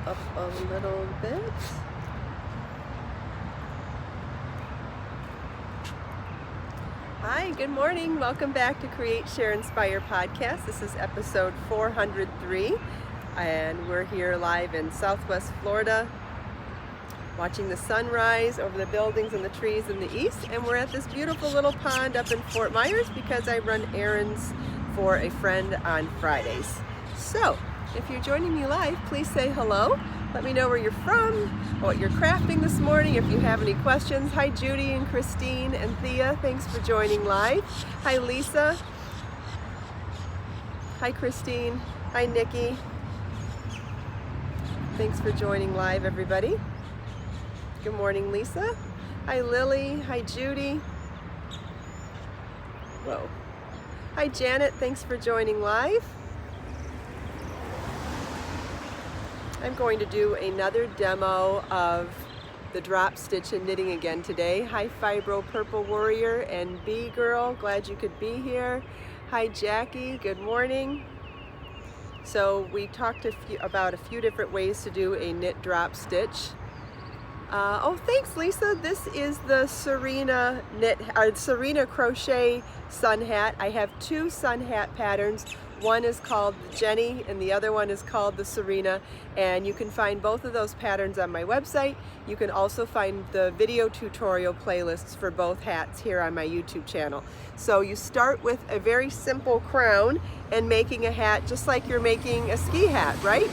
up a little bit. Hi, good morning. Welcome back to Create, Share, Inspire podcast. This is episode 403, and we're here live in Southwest Florida, watching the sunrise over the buildings and the trees in the east. And we're at this beautiful little pond up in Fort Myers because I run errands for a friend on Fridays. So, if you're joining me live, please say hello. Let me know where you're from, what you're crafting this morning, if you have any questions. Hi Judy and Christine and Thea, thanks for joining live. Hi Lisa. Hi Christine. Hi Nikki. Thanks for joining live, everybody. Good morning, Lisa. Hi Lily. Hi Judy. Whoa. Hi Janet, thanks for joining live. I'm going to do another demo of the drop stitch and knitting again today. Hi Fibro Purple Warrior and Bee Girl, glad you could be here. Hi Jackie, good morning. So we talked about a few different ways to do a knit drop stitch. Oh, thanks Lisa. This is the Serena Crochet sun hat. I have two sun hat patterns. One is called the Jenny and the other one is called the Serena, and you can find both of those patterns on my website. You can also find the video tutorial playlists for both hats here on my YouTube channel. So you start with a very simple crown and making a hat just like you're making a ski hat, right?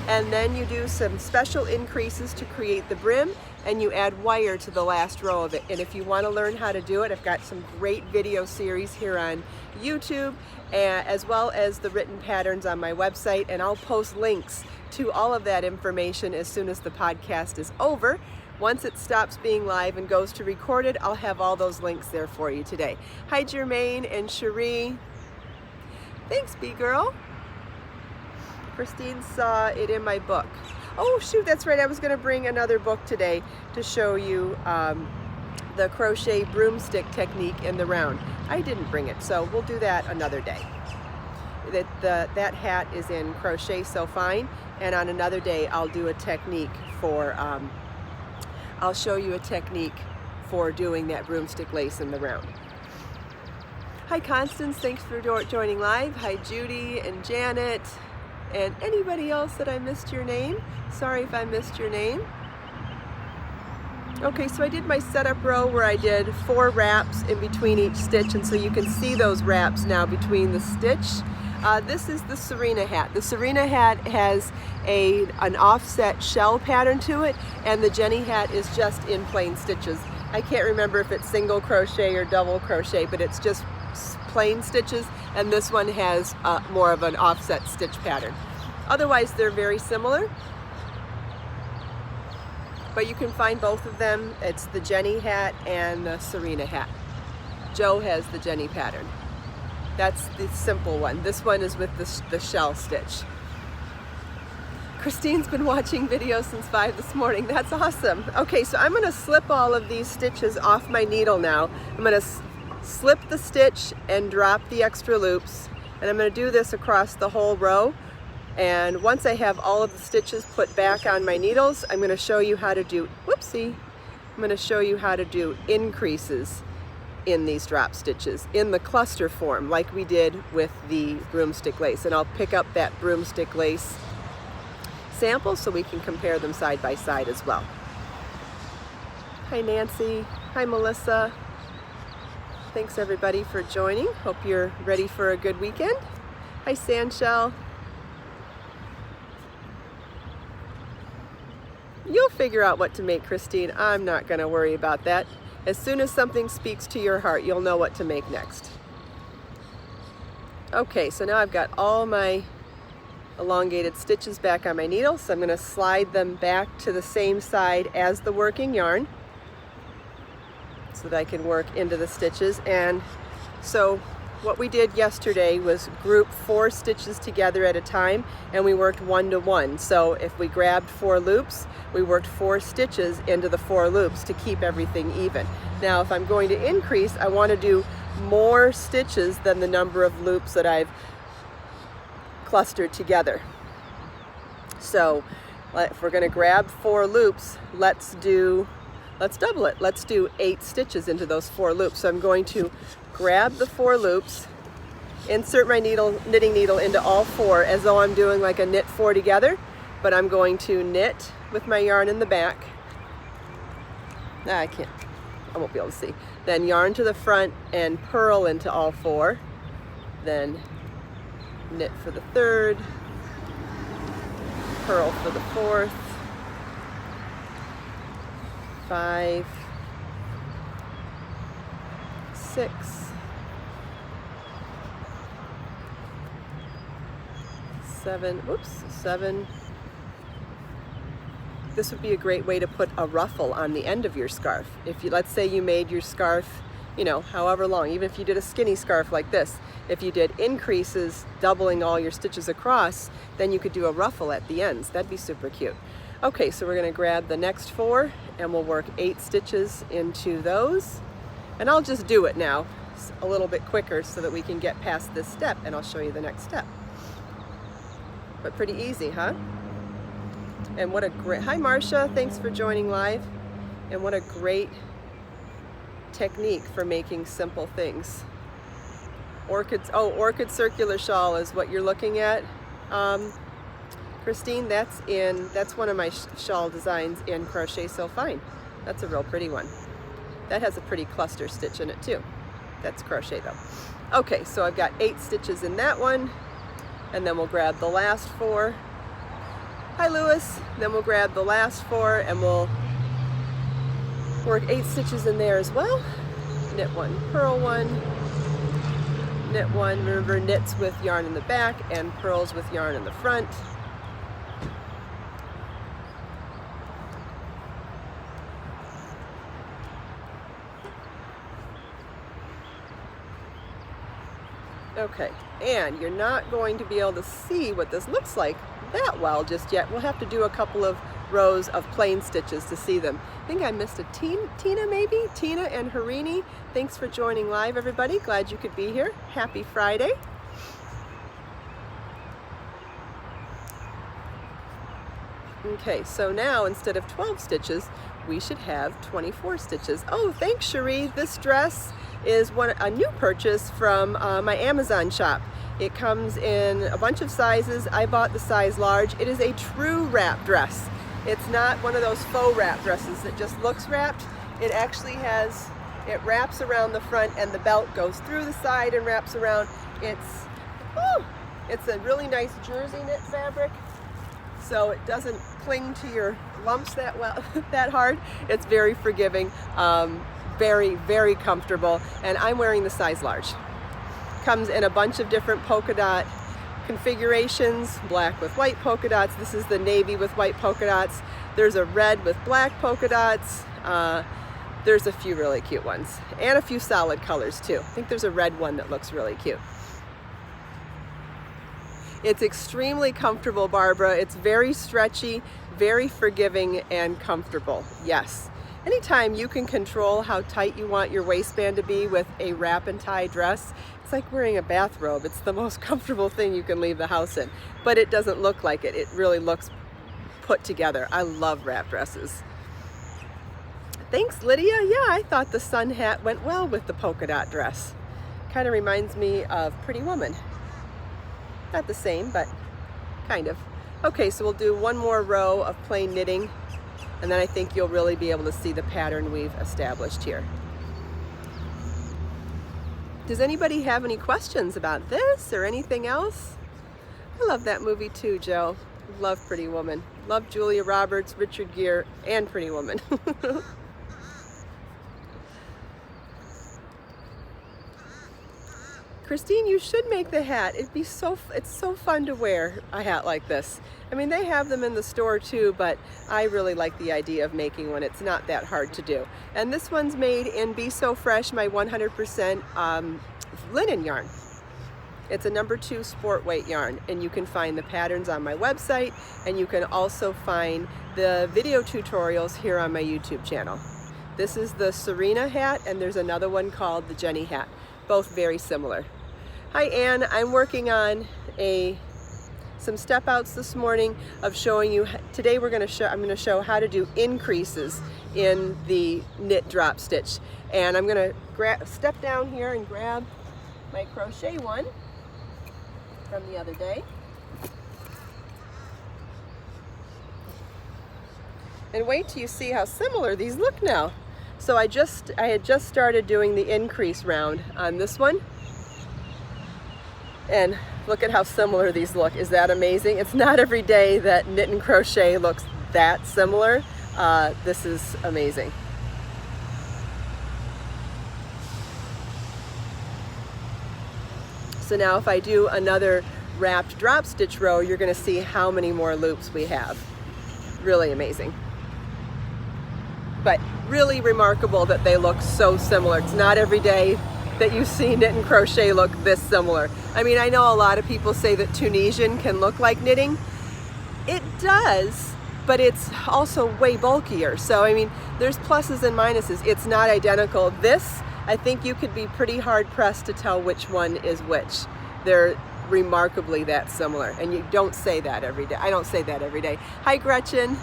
And then you do some special increases to create the brim, and you add wire to the last row of it. And if you want to learn how to do it, I've got some great video series here on YouTube, as well as the written patterns on my website, and I'll post links to all of that information as soon as the podcast is over. Once it stops being live and goes to recorded, I'll have all those links there for you today. Hi Jermaine and Cherie. Thanks, B-Girl. Christine saw it in my book. Oh shoot, that's right, I was gonna bring another book today to show you the crochet broomstick technique in the round. I didn't bring it, so we'll do that another day. That hat is in Crochet So Fine, and on another day I'll do a technique for, I'll show you a technique for doing that broomstick lace in the round. Hi Constance, thanks for joining live. Hi Judy and Janet. And anybody else that I missed your name? Sorry if I missed your name. Okay, so I did my setup row where I did 4 wraps in between each stitch, and so you can see those wraps now between the stitch. This is the Serena hat. The Serena hat has an offset shell pattern to it, and the Jenny hat is just in plain stitches. I can't remember if it's single crochet or double crochet, but it's just plain stitches, and this one has more of an offset stitch pattern. Otherwise they're very similar, but you can find both of them. It's the Jenny hat and the Serena hat. Joe has the Jenny pattern. That's the simple one. This one is with the shell stitch. Christine's been watching videos since 5 this morning. That's awesome. Okay, so I'm gonna slip all of these stitches off my needle now. I'm gonna slip the stitch and drop the extra loops, and I'm going to do this across the whole row. And once I have all of the stitches put back on my needles, I'm going to show you how to do, whoopsie, I'm going to show you how to do increases in these drop stitches in the cluster form like we did with the broomstick lace. And I'll pick up that broomstick lace sample so we can compare them side by side as well. Hi Nancy, hi Melissa. Thanks everybody for joining. Hope you're ready for a good weekend. Hi Sandshell. You'll figure out what to make, Christine. I'm not going to worry about that. As soon as something speaks to your heart, you'll know what to make next. Okay, so now I've got all my elongated stitches back on my needle, so I'm going to slide them back to the same side as the working yarn, so that I can work into the stitches. And so what we did yesterday was group 4 stitches together at a time, and we worked 1 to 1. So if we grabbed 4 loops, we worked 4 stitches into the 4 loops to keep everything even. Now if I'm going to increase, I want to do more stitches than the number of loops that I've clustered together. So If we're going to grab 4 loops, let's double it. Let's do 8 stitches into those 4 loops. So I'm going to grab the 4 loops, insert my knitting needle into all 4 as though I'm doing like a knit 4 together, but I'm going to knit with my yarn in the back. I won't be able to see. Then yarn to the front and purl into all 4. Then knit for the 3rd, purl for the 4th, 5, 6, 7. This would be a great way to put a ruffle on the end of your scarf. If you, let's say you made your scarf, you know, however long, even if you did a skinny scarf like this, if you did increases, doubling all your stitches across, then you could do a ruffle at the ends. That'd be super cute. Okay, so we're gonna grab the next 4 and we'll work 8 stitches into those. And I'll just do it now a little bit quicker so that we can get past this step, and I'll show you the next step. But pretty easy, huh? And what a great, hi Marcia, thanks for joining live. And what a great technique for making simple things. Orchids, oh, orchid circular shawl is what you're looking at. Christine, that's one of my shawl designs in Crochet So Fine. That's a real pretty one. That has a pretty cluster stitch in it too. That's crochet though. Okay, so I've got 8 stitches in that one, and then we'll grab the last 4. Hi Lewis. Then we'll grab the last 4 and we'll work 8 stitches in there as well. Knit 1, purl 1, knit 1. Remember, knits with yarn in the back and purls with yarn in the front. Okay, and you're not going to be able to see what this looks like that well just yet. We'll have to do a couple of rows of plain stitches to see them. I think I missed a Tina maybe? Tina and Harini, thanks for joining live everybody. Glad you could be here. Happy Friday. Okay, so now instead of 12 stitches, we should have 24 stitches. Oh, thanks Cherie. This dress is a new purchase from my Amazon shop. It comes in a bunch of sizes. I bought the size large. It is a true wrap dress. It's not one of those faux wrap dresses that just looks wrapped. It actually has, it wraps around the front and the belt goes through the side and wraps around. It's a really nice jersey knit fabric, so it doesn't cling to your lumps that well, that hard. It's very forgiving, very, very comfortable, and I'm wearing the size large. Comes in a bunch of different polka dot configurations, black with white polka dots. This is the navy with white polka dots. There's a red with black polka dots. There's a few really cute ones and a few solid colors too. I think there's a red one that looks really cute. It's extremely comfortable, Barbara. It's very stretchy, very forgiving and comfortable. Yes. Anytime you can control how tight you want your waistband to be with a wrap and tie dress, it's like wearing a bathrobe. It's the most comfortable thing you can leave the house in, but it doesn't look like it. It really looks put together. I love wrap dresses. Thanks, Lydia. Yeah, I thought the sun hat went well with the polka dot dress. Kind of reminds me of Pretty Woman. Not the same, but kind of. Okay, so we'll do one more row of plain knitting, and then I think you'll really be able to see the pattern we've established here. Does anybody have any questions about this or anything else? I love that movie too, Joe. Love Pretty Woman. Love Julia Roberts, Richard Gere, and Pretty Woman. Christine, you should make the hat. It's so fun to wear a hat like this. I mean, they have them in the store too, but I really like the idea of making one. It's not that hard to do. And this one's made in Be So Fresh, my 100% linen yarn. It's a #2 sport weight yarn, and you can find the patterns on my website, and you can also find the video tutorials here on my YouTube channel. This is the Serena hat, and there's another one called the Jenny hat. Both very similar. Hi Anne, I'm working on a some step outs this morning of showing you, today I'm going to show how to do increases in the knit drop stitch. And I'm going to step down here and grab my crochet one from the other day. And wait till you see how similar these look now. So I had just started doing the increase round on this one. And look at how similar these look. Is that amazing? It's not every day that knit and crochet looks that similar. This is amazing. So now if I do another wrapped drop stitch row, you're going to see how many more loops we have. Really amazing. But really remarkable that they look so similar. It's not every day that you see knit and crochet look this similar. I mean, I know a lot of people say that Tunisian can look like knitting. It does, but it's also way bulkier. So, I mean, there's pluses and minuses. It's not identical. This, I think you could be pretty hard pressed to tell which one is which. They're remarkably that similar, and you don't say that every day. I don't say that every day. Hi, Gretchen.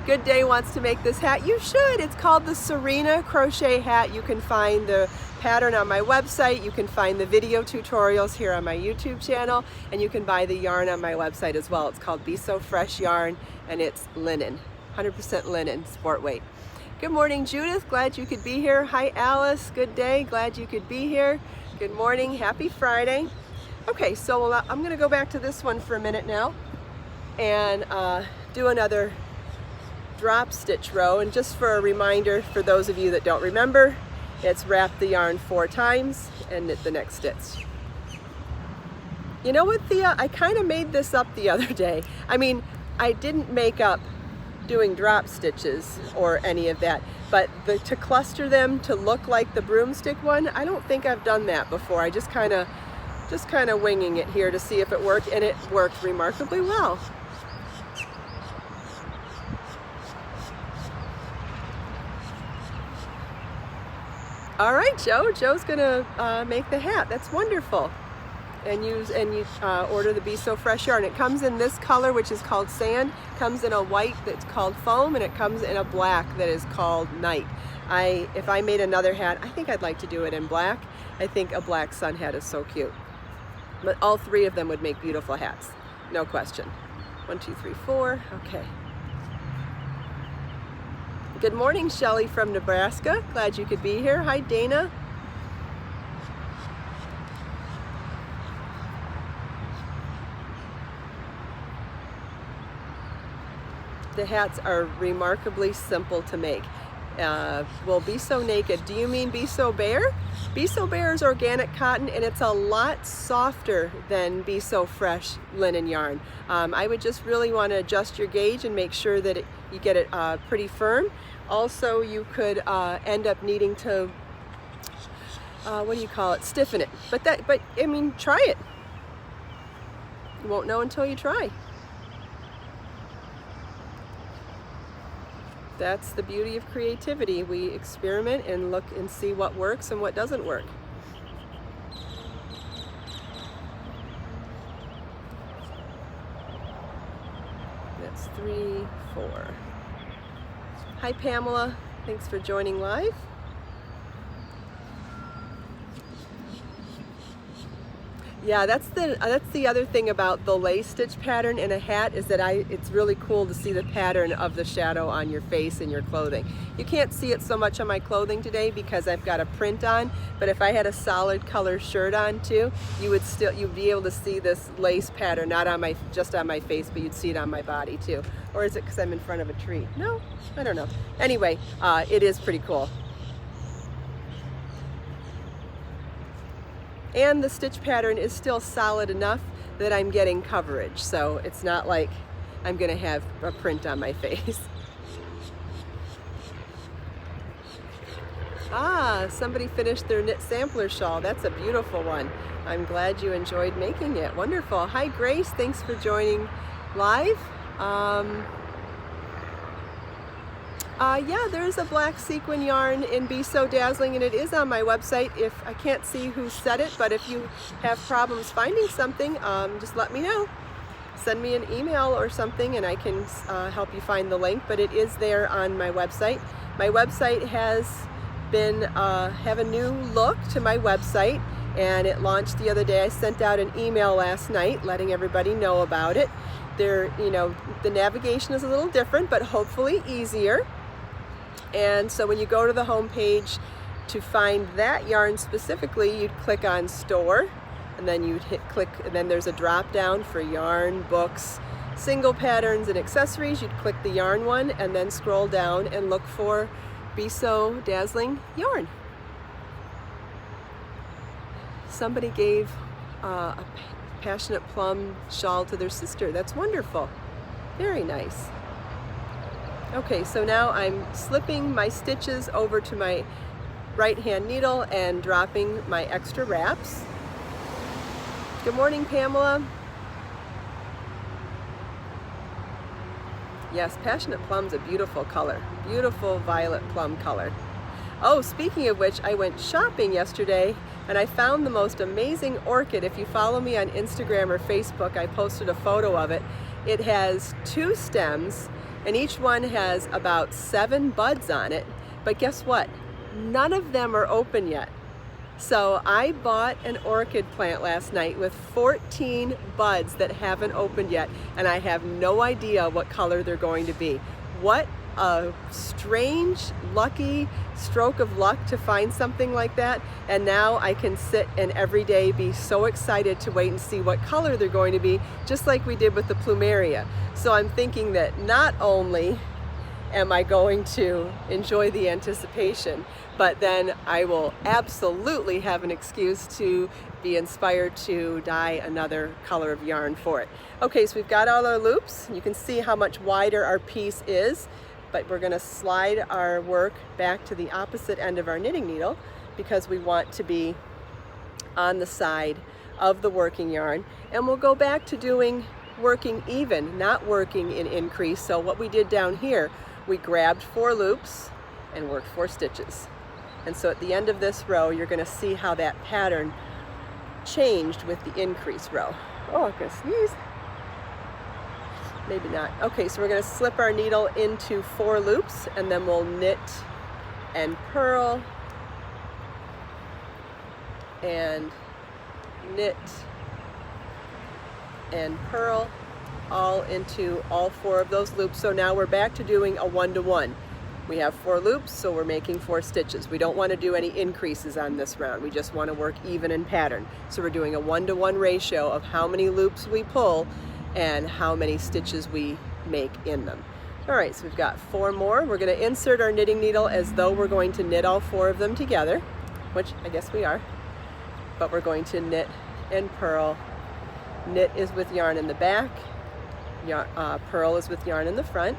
Good Day wants to make this hat. You should. It's called the Serena Crochet Hat. You can find the pattern on my website. You can find the video tutorials here on my YouTube channel, and you can buy the yarn on my website as well. It's called Be So Fresh yarn, and it's linen, 100% linen, sport weight. Good morning, Judith. Glad you could be here. Hi, Alice. Good day. Glad you could be here. Good morning. Happy Friday. Okay, so I'm going to go back to this one for a minute now and do another drop stitch row. And just for a reminder for those of you that don't remember, it's wrap the yarn 4 times and knit the next stitch. You know what, Thea? I kind of made this up the other day. I mean, I didn't make up doing drop stitches or any of that, but to cluster them to look like the broomstick one, I don't think I've done that before. I just kind of winging it here to see if it worked, and it worked remarkably well. All right, Joe. Joe's gonna make the hat. That's wonderful. And you order the Be So Fresh yarn. It comes in this color, which is called sand. Comes in a white that's called foam, and it comes in a black that is called night. If I made another hat, I think I'd like to do it in black. I think a black sun hat is so cute. But all 3 of them would make beautiful hats, no question. 1, 2, 3, 4. Okay. Good morning, Shelley from Nebraska. Glad you could be here. Hi, Dana. The hats are remarkably simple to make. Well, Be So Naked. Do you mean Be So Bare? Be So Bare is organic cotton, and it's a lot softer than Be So Fresh linen yarn. I would just really want to adjust your gauge and make sure that you get it pretty firm. Also, you could end up needing to, stiffen it. But I mean, try it. You won't know until you try. That's the beauty of creativity. We experiment and look and see what works and what doesn't work. That's 3, 4. Hi, Pamela. Thanks for joining live. Yeah, that's the other thing about the lace stitch pattern in a hat, is that it's really cool to see the pattern of the shadow on your face and your clothing. You can't see it so much on my clothing today because I've got a print on, but if I had a solid color shirt on too, you'd be able to see this lace pattern, not on just on my face, but you'd see it on my body too. Or is it because I'm in front of a tree? No, I don't know. Anyway, it is pretty cool. And the stitch pattern is still solid enough that I'm getting coverage, so it's not like I'm going to have a print on my face. Ah, somebody finished their knit sampler shawl. That's a beautiful one. I'm glad you enjoyed making it. Wonderful. Hi, Grace. Thanks for joining live. Yeah, there is a black sequin yarn in Be So Dazzling, and it is on my website. If I can't see who said it, but if you have problems finding something, just let me know. send me an email or something and I can help you find the link, but it is there on my website. My website has been have a new look to my website, and it launched the other day. I sent out an email last night letting everybody know about it. There, you know, the navigation is a little different, but hopefully easier. And so when you go to the home page to find that yarn specifically, you'd click on store, and then you'd hit click, and then there's a drop down for yarn, books, single patterns, and accessories. You'd click the yarn one and then scroll down and look for Be So Dazzling yarn. Somebody gave a Passionate Plum shawl to their sister. That's wonderful. Very nice. Okay, so now I'm slipping my stitches over to my right hand needle and dropping my extra wraps. Good morning, Pamela. Yes, Passionate Plum's a beautiful color. Beautiful violet plum color. Oh, speaking of which, I went shopping yesterday and I found the most amazing orchid. If you follow me on Instagram or Facebook, I posted a photo of it. It has 2 stems and each one has about 7 buds on it. But guess what? None of them are open yet. So I bought an orchid plant last night with 14 buds that haven't opened yet, and I have no idea what color they're going to be. What a strange, lucky stroke of luck to find something like that. And now I can sit and every day be so excited to wait and see what color they're going to be, just like we did with the plumeria. So I'm thinking that not only am I going to enjoy the anticipation, but then I will absolutely have an excuse to be inspired to dye another color of yarn for it. Okay, so we've got all our loops. You can see how much wider our piece is, but we're gonna slide our work back to the opposite end of our knitting needle because we want to be on the side of the working yarn. And we'll go back to doing working even, not working in increase. So what we did down here, we grabbed 4 loops and worked 4 stitches. And so at the end of this row, you're gonna see how that pattern changed with the increase row. Oh, I'm gonna sneeze. Maybe not. Okay, so we're gonna slip our needle into 4 loops and then we'll knit and purl and knit and purl all into all 4 of those loops. So now we're back to doing a 1-to-1. We have 4 loops, so we're making 4 stitches. We don't want to do any increases on this round. We just want to work even in pattern. So we're doing a 1-to-1 ratio of how many loops we pull and how many stitches we make in them. All right, so we've got 4 more. We're going to insert our knitting needle as though we're going to knit all 4 of them together, which I guess we are, but we're going to knit and purl. Knit is with yarn in the back, purl is with yarn in the front.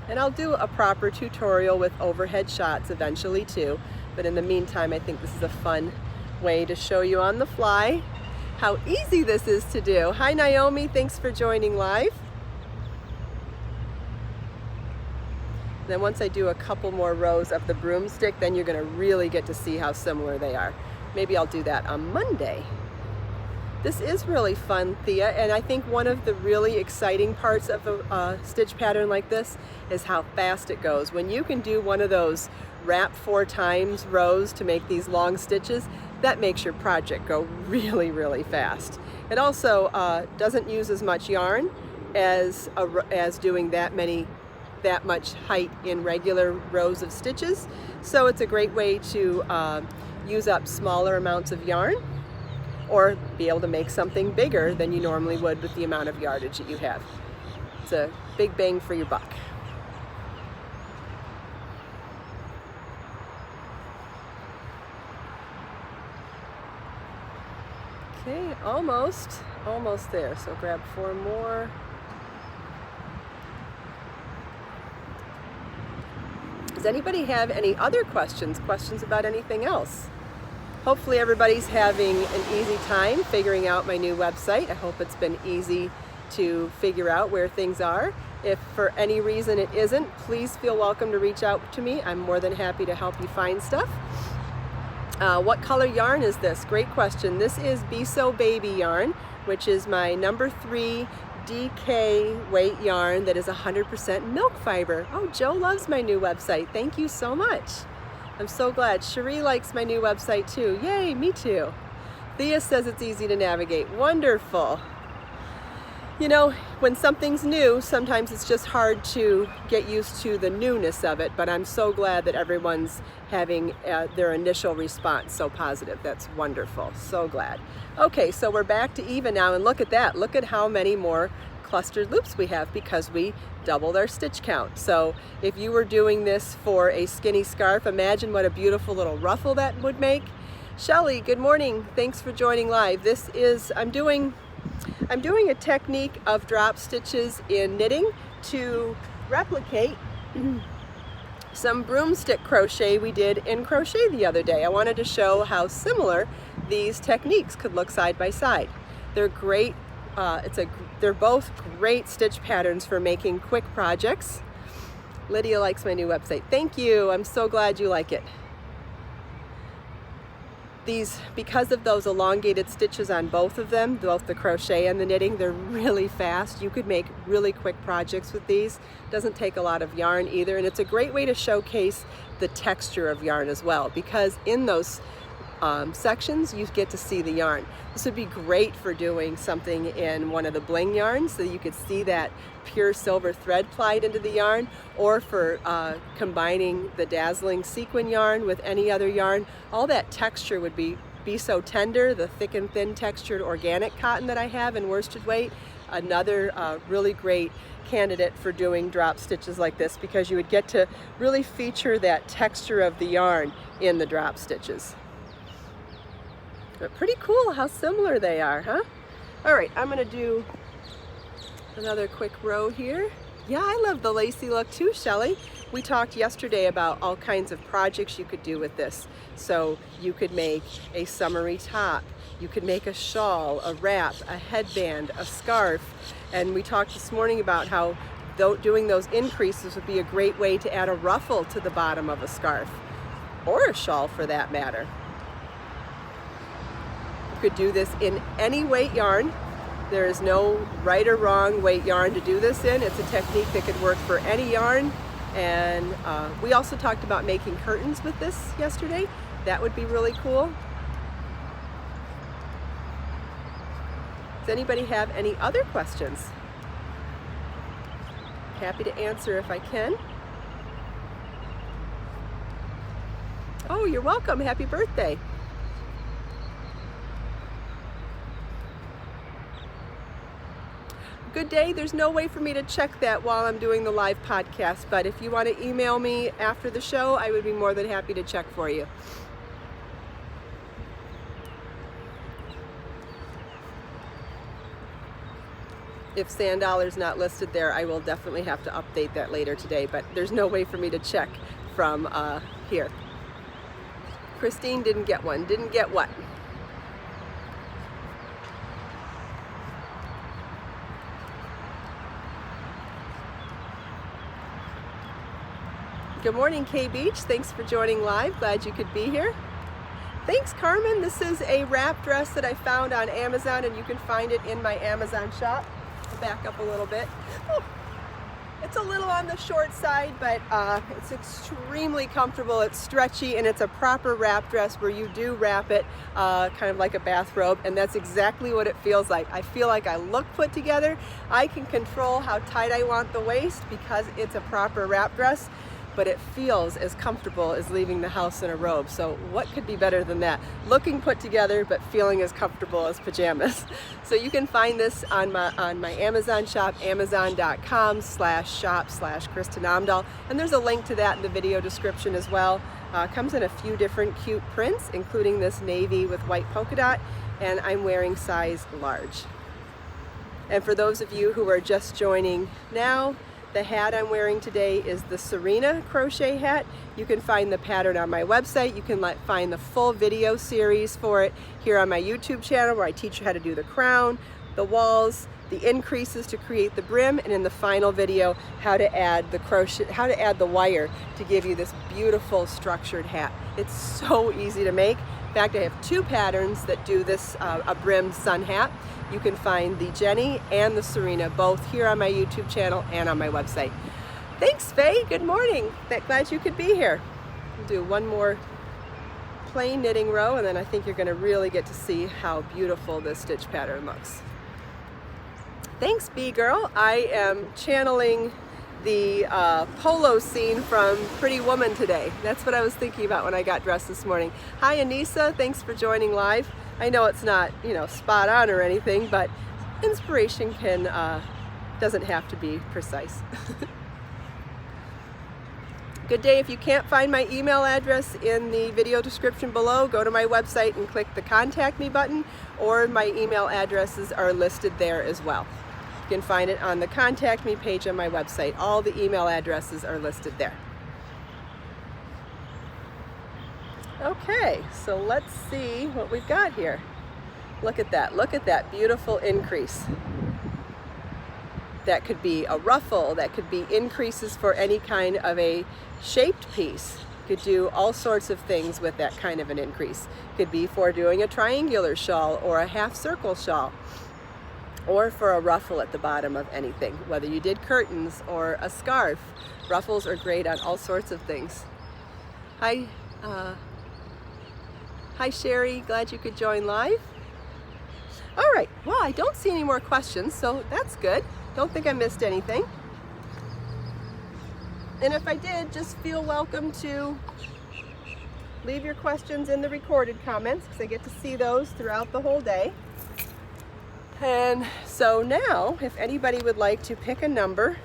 And I'll do a proper tutorial with overhead shots eventually too, but in the meantime I think this is a fun way to show you on the fly how easy this is to do. Hi Naomi, thanks for joining live. Then once I do a couple more rows of the broomstick, then you're gonna really get to see how similar they are. Maybe I'll do that on Monday. This is really fun, Thea, and I think one of the really exciting parts of a stitch pattern like this is how fast it goes. When you can do one of those wrap 4 times rows to make these long stitches, that makes your project go really, really fast. It also doesn't use as much yarn as doing that much height in regular rows of stitches. So it's a great way to use up smaller amounts of yarn, or be able to make something bigger than you normally would with the amount of yardage that you have. It's a big bang for your buck. Okay, almost there. So grab 4 more. Does anybody have any other questions about anything else? Hopefully everybody's having an easy time figuring out my new website. I hope it's been easy to figure out where things are. If for any reason it isn't, please feel welcome to reach out to me. I'm more than happy to help you find stuff. What color yarn is this? Great question. This is Be So Baby yarn, which is my number 3 DK weight yarn that is 100% milk fiber. Oh, Joe loves my new website. Thank you so much. I'm so glad. Cherie likes my new website too. Yay, me too. Thea says it's easy to navigate. Wonderful. You know, when something's new, sometimes it's just hard to get used to the newness of it, but I'm so glad that everyone's having their initial response so positive. That's wonderful. So glad. Okay, so we're back to even now, and look at that. Look at how many more clustered loops we have because we doubled our stitch count. So if you were doing this for a skinny scarf, imagine what a beautiful little ruffle that would make. Shelly, good morning. Thanks for joining live. This is, I'm doing a technique of drop stitches in knitting to replicate some broomstick crochet we did in crochet the other day. I wanted to show how similar these techniques could look side by side. They're great. They're both great stitch patterns for making quick projects. Lydia likes my new website. Thank you. I'm so glad you like it. Because of those elongated stitches on both of them, both the crochet and the knitting, they're really fast. You could make really quick projects with these. Doesn't take a lot of yarn either, and it's a great way to showcase the texture of yarn as well, because in those sections you get to see the yarn. This would be great for doing something in one of the bling yarns so you could see that pure silver thread plied into the yarn, or for combining the dazzling sequin yarn with any other yarn. All that texture would be so tender. The thick and thin textured organic cotton that I have in worsted weight, another really great candidate for doing drop stitches like this, because you would get to really feature that texture of the yarn in the drop stitches. But pretty cool how similar they are, huh? All right, I'm gonna do another quick row here. Yeah, I love the lacy look too, Shelly. We talked yesterday about all kinds of projects you could do with this. So you could make a summery top, you could make a shawl, a wrap, a headband, a scarf, and we talked this morning about how doing those increases would be a great way to add a ruffle to the bottom of a scarf, or a shawl for that matter. You could do this in any weight yarn. There is no right or wrong weight yarn to do this in. It's a technique that could work for any yarn. And we also talked about making curtains with this yesterday. That would be really cool. Does anybody have any other questions? Happy to answer if I can. Oh, you're welcome. Happy birthday. Good day. There's no way for me to check that while I'm doing the live podcast, but if you want to email me after the show, I would be more than happy to check for you. If $100 not listed there, I will definitely have to update that later today, but there's no way for me to check from here. Christine didn't get one. Didn't get what? Good morning, K Beach. Thanks for joining live. Glad you could be here. Thanks, Carmen. This is a wrap dress that I found on Amazon, and you can find it in my Amazon shop. I'll back up a little bit. Oh, it's a little on the short side, but it's extremely comfortable. It's stretchy, and it's a proper wrap dress where you do wrap it kind of like a bathrobe, and that's exactly what it feels like. I feel like I look put together. I can control how tight I want the waist because it's a proper wrap dress, but it feels as comfortable as leaving the house in a robe. So what could be better than that? Looking put together, but feeling as comfortable as pajamas. So you can find this on my Amazon shop, amazon.com/shop/Kristin Omdahl. And there's a link to that in the video description as well. Comes in a few different cute prints, including this navy with white polka dot, and I'm wearing size large. And for those of you who are just joining now, the hat I'm wearing today is the Serena Crochet Hat. You can find the pattern on my website. You can find the full video series for it here on my YouTube channel, where I teach you how to do the crown, the walls, the increases to create the brim, and in the final video, how to add the wire to give you this beautiful structured hat. It's so easy to make. In fact, I have 2 patterns that do this, a brimmed sun hat. You can find the Jenny and the Serena both here on my YouTube channel and on my website. Thanks, Faye. Good morning. Glad you could be here. We'll do one more plain knitting row, and then I think you're going to really get to see how beautiful this stitch pattern looks. Thanks, Bee Girl. I am channeling the polo scene from Pretty Woman today. That's what I was thinking about when I got dressed this morning. Hi, Anissa. Thanks for joining live. I know it's not, spot on or anything, but inspiration doesn't have to be precise. Good day. If you can't find my email address in the video description below, go to my website and click the Contact Me button, or my email addresses are listed there as well. You can find it on the Contact Me page on my website. All the email addresses are listed there. Okay, so let's see what we've got here. Look at that. Look at that beautiful increase. That could be a ruffle, that could be increases for any kind of a shaped piece. You could do all sorts of things with that kind of an increase. Could be for doing a triangular shawl or a half circle shawl, or for a ruffle at the bottom of anything, whether you did curtains or a scarf. Ruffles are great on all sorts of things. Hi Sherry, glad you could join live. All right, well, I don't see any more questions, so that's good. Don't think I missed anything. And if I did, just feel welcome to leave your questions in the recorded comments, because I get to see those throughout the whole day. And so now, if anybody would like to pick a number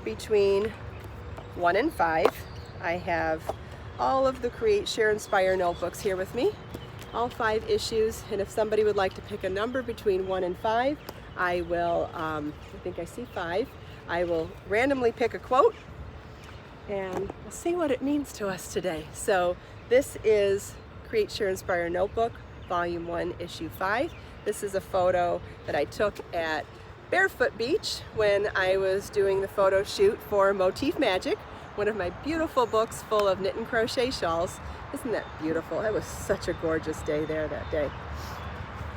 between 1 and 5, I have all of the Create, Share, Inspire notebooks here with me, all 5 issues. And if somebody would like to pick a number between 1 and 5, I will, I think I see 5. I will randomly pick a quote, and we'll see what it means to us today. So this is Create, Share, Inspire Notebook, Volume 1, Issue 5. This is a photo that I took at Barefoot Beach when I was doing the photo shoot for Motif Magic, one of my beautiful books full of knit and crochet shawls. Isn't that beautiful? It was such a gorgeous day there that day.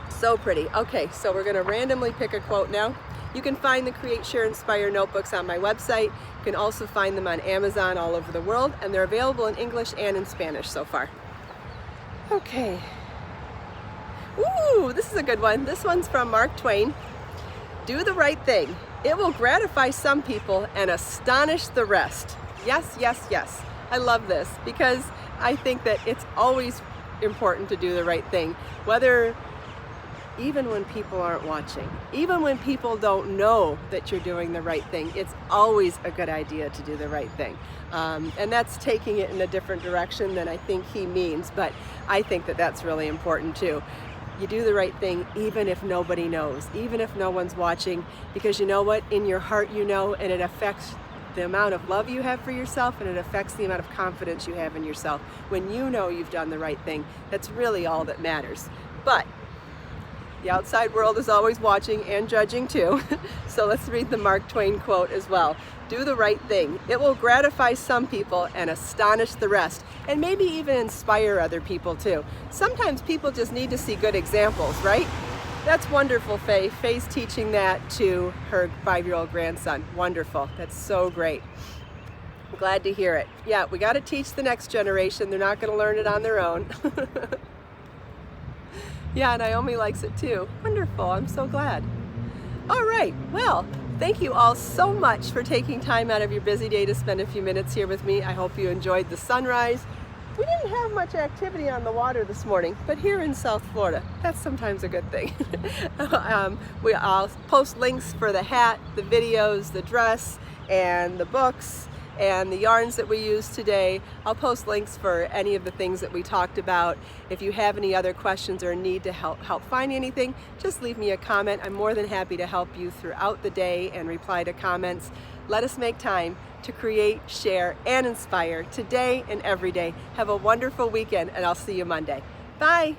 So pretty. Okay, so we're going to randomly pick a quote now. You can find the Create, Share, Inspire notebooks on my website. You can also find them on Amazon all over the world, and they're available in English and in Spanish so far. Okay. Ooh, this is a good one. This one's from Mark Twain. Do the right thing. It will gratify some people and astonish the rest. Yes, yes, yes. I love this because I think that it's always important to do the right thing, even when people aren't watching, even when people don't know that you're doing the right thing. It's always a good idea to do the right thing. And that's taking it in a different direction than I think he means, but I think that that's really important too. You do the right thing even if nobody knows, even if no one's watching, because you know what? In your heart you know, and it affects the amount of love you have for yourself, and it affects the amount of confidence you have in yourself. When you know you've done the right thing, that's really all that matters. But the outside world is always watching and judging too. So let's read the Mark Twain quote as well. Do the right thing. It will gratify some people and astonish the rest, and maybe even inspire other people too. Sometimes people just need to see good examples, right? That's wonderful, Faye. Faye's teaching that to her 5-year-old grandson. Wonderful. That's so great. I'm glad to hear it. Yeah, we got to teach the next generation. They're not going to learn it on their own. Yeah, Naomi likes it too. Wonderful. I'm so glad. All right. Well, thank you all so much for taking time out of your busy day to spend a few minutes here with me. I hope you enjoyed the sunrise. We didn't have much activity on the water this morning, but here in South Florida, that's sometimes a good thing. I'll post links for the hat, the videos, the dress, and the books, and the yarns that we used today. I'll post links for any of the things that we talked about. If you have any other questions or need to help find anything, just leave me a comment. I'm more than happy to help you throughout the day and reply to comments. Let us make time to create, share, and inspire today and every day. Have a wonderful weekend, and I'll see you Monday. Bye.